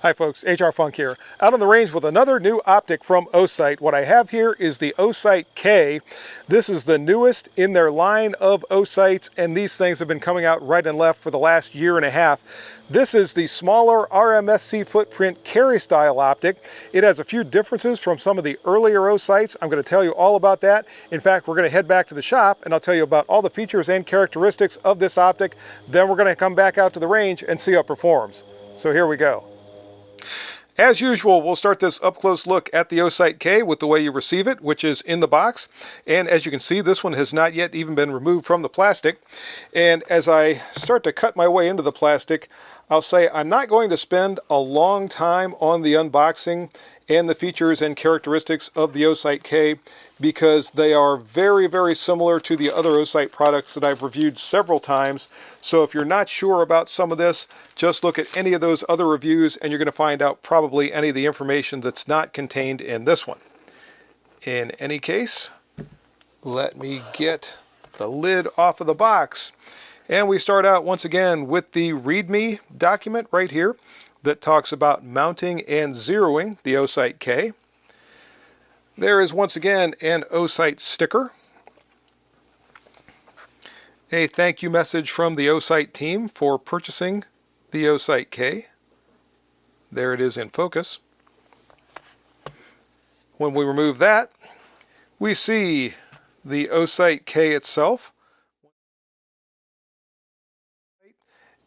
Hi folks, HR Funk here. Out on the range with another new optic from Osight. What I have here is the Osight K. This is the newest in their line of Osights, and these things have been coming out right and left for the last year and a half. This is the smaller RMSC footprint carry style optic. It has a few differences from some of the earlier Osights. I'm going to tell you all about that. In fact, we're going to head back to the shop and I'll tell you about all the features and characteristics of this optic. Then we're going to come back out to the range and see how it performs. So here we go. As usual, we'll start this up-close look at the Osight K with the way you receive it, which is in the box. And as you can see, this one has not yet even been removed from the plastic. And as I start to cut my way into the plastic, I'll say I'm not going to spend a long time on the unboxing and the features and characteristics of the Osight K because they are very, very similar to the other Osight products that I've reviewed several times. So if you're not sure about some of this, just look at any of those other reviews and you're going to find out probably any of the information that's not contained in this one. In any case, let me get the lid off of the box. And we start out once again with the README document right here that talks about mounting and zeroing the Osight K. There is once again an Osight sticker. A thank you message from the Osight team for purchasing the Osight K. There it is in focus. When we remove that, we see the Osight K itself.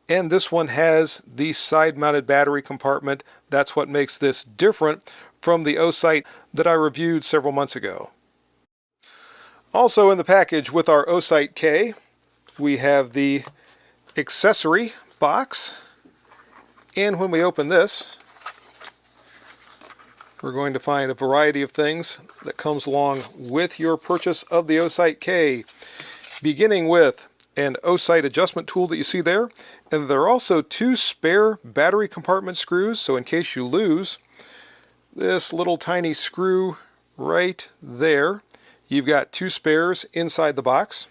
And this one has the side-mounted battery compartment. That's what makes this different from the Osight that I reviewed several months ago. Also in the package with our Osight K, we have the accessory box. And when we open this, we're going to find a variety of things that comes along with your purchase of the Osight K, beginning with an Osight adjustment tool that you see there. And there are also two spare battery compartment screws, so in case you lose this little tiny screw right there, you've got two spares inside the box.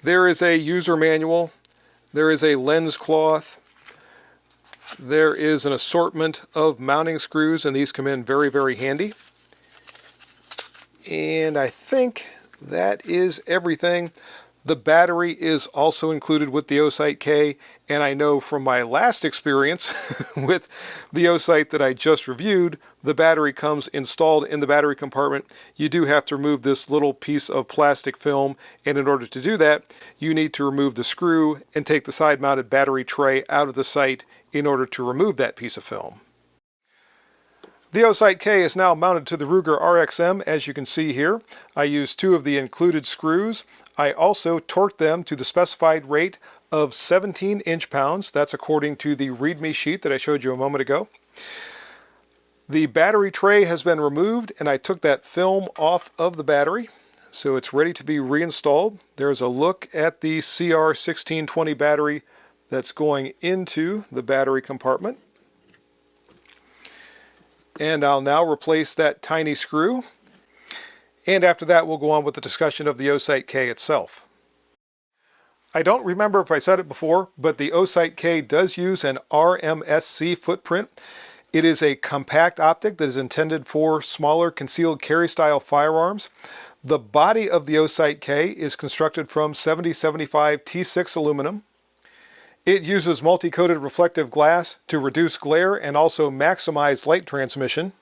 There is a user manual. There is a lens cloth. There is an assortment of mounting screws, and these come in very, very handy. And I think that is everything. The battery is also included with the Osight K, and I know from my last experience with the Osight that I just reviewed, the battery comes installed in the battery compartment. You do have to remove this little piece of plastic film, and in order to do that, you need to remove the screw and take the side-mounted battery tray out of the sight in order to remove that piece of film. The Osight K is now mounted to the Ruger RXM, as you can see here. I used two of the included screws. I also torqued them to the specified rate of 17 inch-pounds. That's according to the README sheet that I showed you a moment ago. The battery tray has been removed, and I took that film off of the battery, so it's ready to be reinstalled. There's a look at the CR1620 battery that's going into the battery compartment. And I'll now replace that tiny screw. And after that, we'll go on with the discussion of the Osight K itself. I don't remember if I said it before, but the Osight K does use an RMSC footprint. It is a compact optic that is intended for smaller concealed carry style firearms. The body of the Osight K is constructed from 7075 T6 aluminum. It uses multi-coated reflective glass to reduce glare and also maximize light transmission.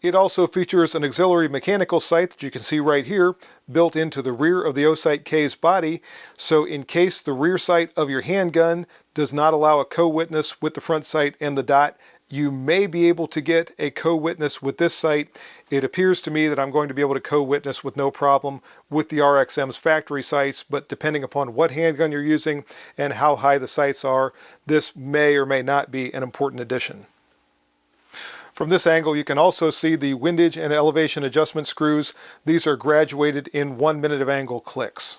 It also features an auxiliary mechanical sight that you can see right here built into the rear of the Osight K's body, so in case the rear sight of your handgun does not allow a co-witness with the front sight and the dot, you may be able to get a co-witness with this sight. It appears to me that I'm going to be able to co-witness with no problem with the RXM's factory sights, but depending upon what handgun you're using and how high the sights are, this may or may not be an important addition. From this angle, you can also see the windage and elevation adjustment screws. These are graduated in 1 minute of angle clicks.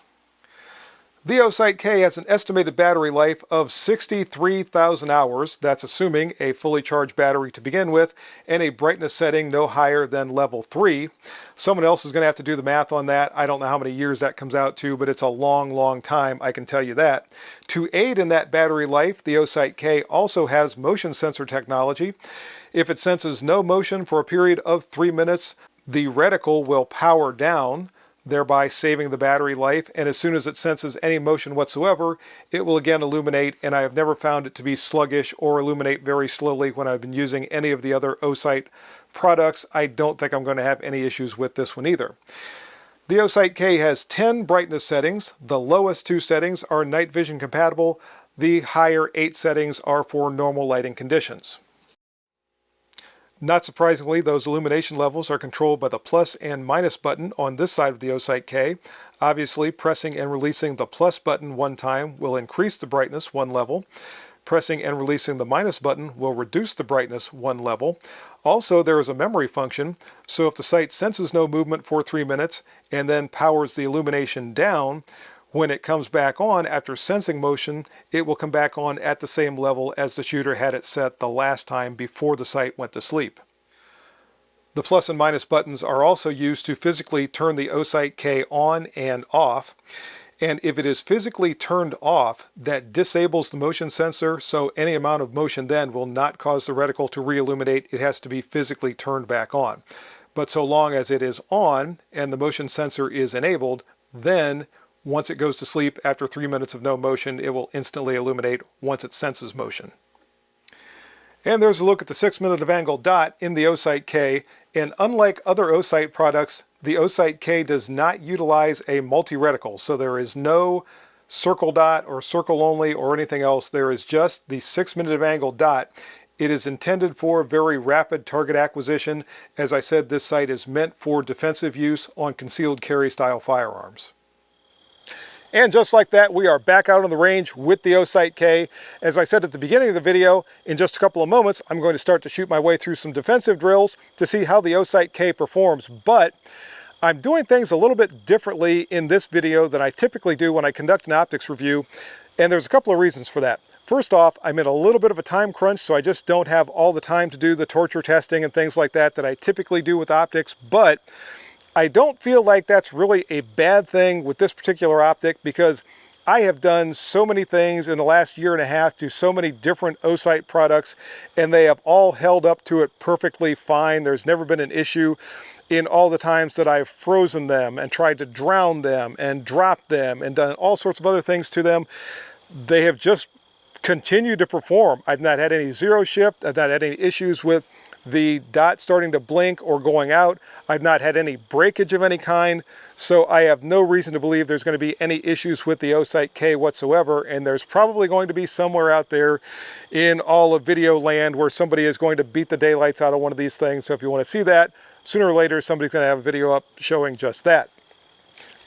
The Osight K has an estimated battery life of 63,000 hours. That's assuming a fully charged battery to begin with and a brightness setting no higher than level 3. Someone else is going to have to do the math on that. I don't know how many years that comes out to, but it's a long, long time, I can tell you that. To aid in that battery life, the Osight K also has motion sensor technology. If it senses no motion for a period of 3 minutes, the reticle will power down, thereby saving the battery life, and as soon as it senses any motion whatsoever, it will again illuminate, and I have never found it to be sluggish or illuminate very slowly when I've been using any of the other Osight products. I don't think I'm going to have any issues with this one either. The Osight K has 10 brightness settings. The lowest 2 settings are night vision compatible. The higher 8 settings are for normal lighting conditions. Not surprisingly, those illumination levels are controlled by the plus and minus button on this side of the Osight K. Obviously, pressing and releasing the plus button one time will increase the brightness 1 level. Pressing and releasing the minus button will reduce the brightness 1 level. Also, there is a memory function, so if the sight senses no movement for 3 minutes and then powers the illumination down, when it comes back on after sensing motion, it will come back on at the same level as the shooter had it set the last time before the sight went to sleep. The plus and minus buttons are also used to physically turn the Osight K on and off. And if it is physically turned off, that disables the motion sensor, so any amount of motion then will not cause the reticle to re-illuminate. It has to be physically turned back on. But so long as it is on and the motion sensor is enabled, then once it goes to sleep after 3 minutes of no motion, it will instantly illuminate once it senses motion. And there's a look at the 6-minute of angle dot in the Osight K. And unlike other Osight products, the Osight K does not utilize a multi-reticle. So there is no circle dot or circle only or anything else. There is just the 6-minute of angle dot. It is intended for very rapid target acquisition. As I said, this sight is meant for defensive use on concealed carry style firearms. And just like that, we are back out on the range with the Osight K. As I said at the beginning of the video, in just a couple of moments, I'm going to start to shoot my way through some defensive drills to see how the Osight K performs. But I'm doing things a little bit differently in this video than I typically do when I conduct an optics review. And there's a couple of reasons for that. First off, I'm in a little bit of a time crunch, so I just don't have all the time to do the torture testing and things like that I typically do with optics. But I don't feel like that's really a bad thing with this particular optic because I have done so many things in the last year and a half to so many different Osight products, and they have all held up to it perfectly fine. There's never been an issue in all the times that I've frozen them and tried to drown them and drop them and done all sorts of other things to them. They have just continued to perform. I've not had any zero shift. I've not had any issues with the dot starting to blink or going out. I've not had any breakage of any kind, so I have no reason to believe there's going to be any issues with the Osight K whatsoever, and there's probably going to be somewhere out there in all of video land where somebody is going to beat the daylights out of one of these things. So if you want to see that, sooner or later somebody's going to have a video up showing just that.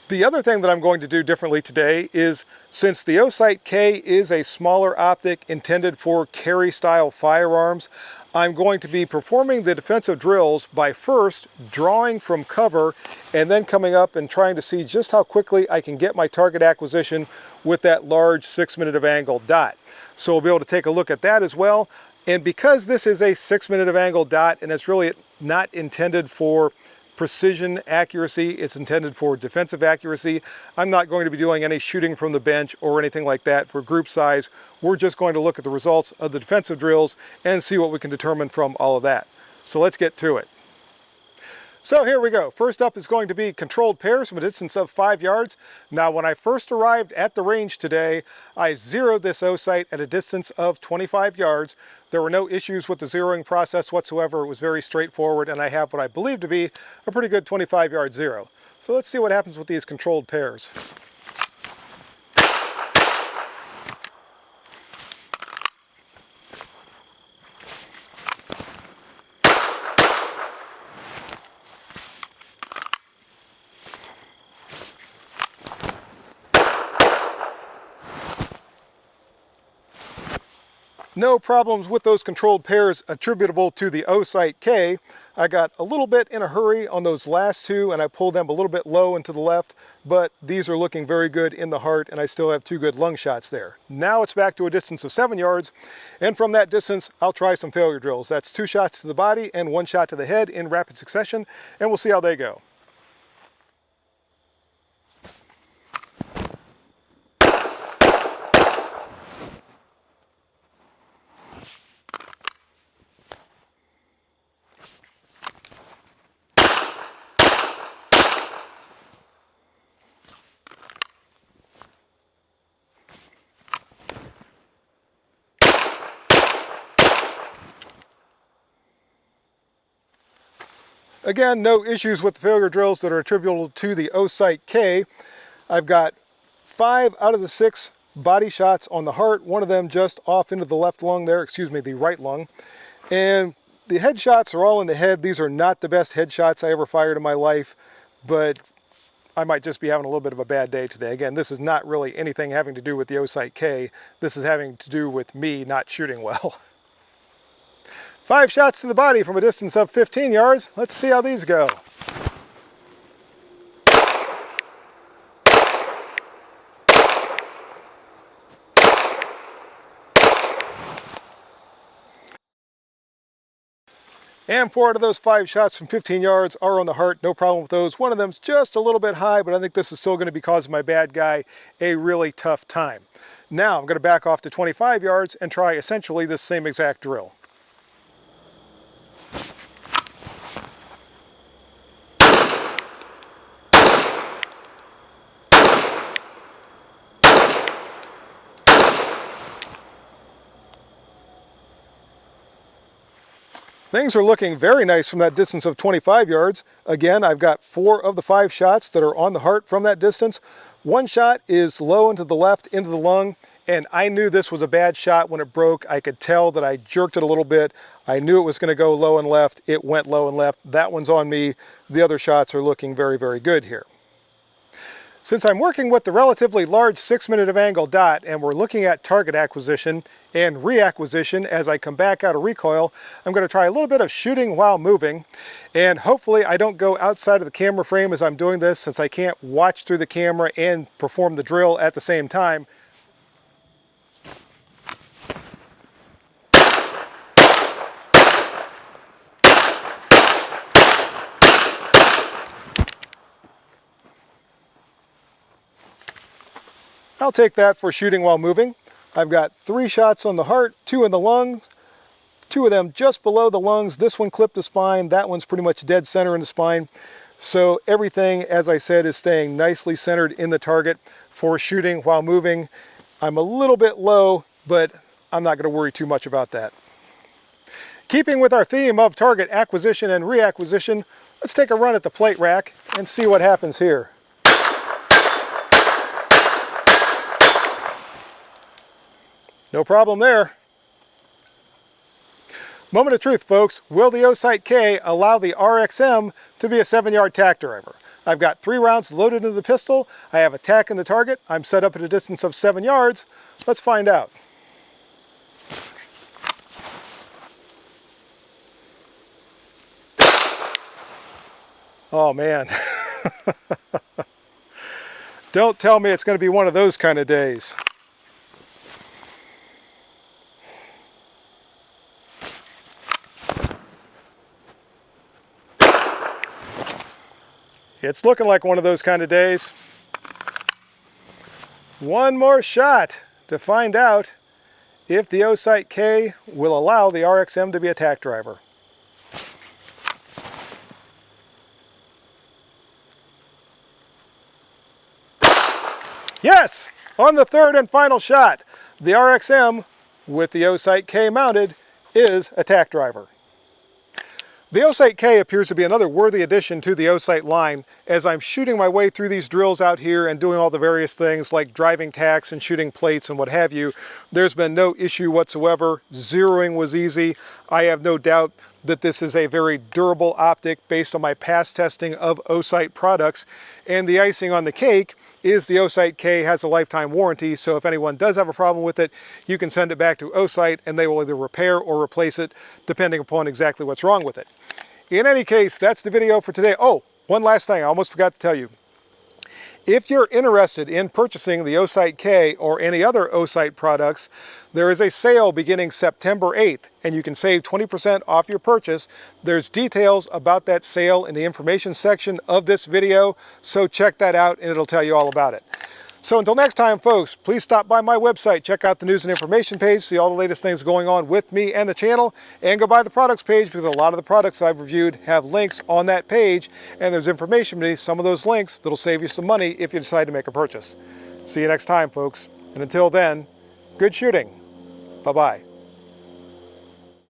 The other thing that I'm going to do differently today is, since the Osight K is a smaller optic intended for carry style firearms, I'm going to be performing the defensive drills by first drawing from cover and then coming up and trying to see just how quickly I can get my target acquisition with that large 6-minute of angle dot. So we'll be able to take a look at that as well. And because this is a 6-minute of angle dot and it's really not intended for precision accuracy, it's intended for defensive accuracy, I'm not going to be doing any shooting from the bench or anything like that for group size. We're just going to look at the results of the defensive drills and see what we can determine from all of that. So let's get to it. So here we go. First up is going to be controlled pairs from a distance of 5 yards. Now, when I first arrived at the range today, I zeroed this Osight at a distance of 25 yards. There were no issues with the zeroing process whatsoever. It was very straightforward, and I have what I believe to be a pretty good 25-yard zero. So let's see what happens with these controlled pairs. No problems with those controlled pairs attributable to the Osight K. I got a little bit in a hurry on those last two and I pulled them a little bit low and to the left, but these are looking very good in the heart and I still have 2 good lung shots there. Now it's back to a distance of 7 yards, and from that distance I'll try some failure drills. That's 2 shots to the body and 1 shot to the head in rapid succession, and we'll see how they go. Again, no issues with the failure drills that are attributable to the Osight K. I've got 5 out of the 6 body shots on the heart, one of them just off into the left lung there, excuse me, the right lung. And the headshots are all in the head. These are not the best headshots I ever fired in my life, but I might just be having a little bit of a bad day today. Again, this is not really anything having to do with the Osight K. This is having to do with me not shooting well. 5 shots to the body from a distance of 15 yards. Let's see how these go. And 4 out of those 5 shots from 15 yards are on the heart. No problem with those. One of them's just a little bit high, but I think this is still going to be causing my bad guy a really tough time. Now I'm going to back off to 25 yards and try essentially the same exact drill. Things are looking very nice from that distance of 25 yards. Again, I've got 4 of the 5 shots that are on the heart from that distance. 1 shot is low and to the left into the lung, and I knew this was a bad shot when it broke. I could tell that I jerked it a little bit. I knew it was going to go low and left. It went low and left. That one's on me. The other shots are looking very, very good here. Since I'm working with the relatively large 6-minute of angle dot and we're looking at target acquisition and reacquisition as I come back out of recoil, I'm going to try a little bit of shooting while moving, and hopefully I don't go outside of the camera frame as I'm doing this, since I can't watch through the camera and perform the drill at the same time. I'll take that for shooting while moving. I've got 3 shots on the heart, 2 in the lungs, 2 of them just below the lungs. This one clipped the spine, that one's pretty much dead center in the spine. So everything, as I said, is staying nicely centered in the target for shooting while moving. I'm a little bit low, but I'm not going to worry too much about that. Keeping with our theme of target acquisition and reacquisition, let's take a run at the plate rack and see what happens here. No problem there. Moment of truth, folks. Will the Osight K allow the RXM to be a 7-yard tack driver? I've got 3 rounds loaded into the pistol. I have a tack in the target. I'm set up at a distance of 7 yards. Let's find out. Oh man. Don't tell me it's going to be one of those kind of days. It's looking like one of those kind of days. One more shot to find out if the Osight K will allow the RXM to be a tack driver. Yes! On the 3rd and final shot, the RXM with the Osight K mounted is a tack driver. The Osight K appears to be another worthy addition to the Osight line. As I'm shooting my way through these drills out here and doing all the various things like driving tacks and shooting plates and what have you, there's been no issue whatsoever. Zeroing was easy. I have no doubt that this is a very durable optic based on my past testing of Osight products, and the icing on the cake is the Osight K has a lifetime warranty, so if anyone does have a problem with it, you can send it back to Osight and they will either repair or replace it depending upon exactly what's wrong with it. In any case, that's the video for today. Oh, one last thing I almost forgot to tell you. If you're interested in purchasing the Osight K or any other Osight products, there is a sale beginning September 8th, and you can save 20% off your purchase. There's details about that sale in the information section of this video, so check that out and it'll tell you all about it. So until next time, folks, please stop by my website, check out the news and information page, see all the latest things going on with me and the channel, and go by the products page because a lot of the products I've reviewed have links on that page, and there's information beneath some of those links that'll save you some money if you decide to make a purchase. See you next time, folks, and until then, good shooting. Bye-bye.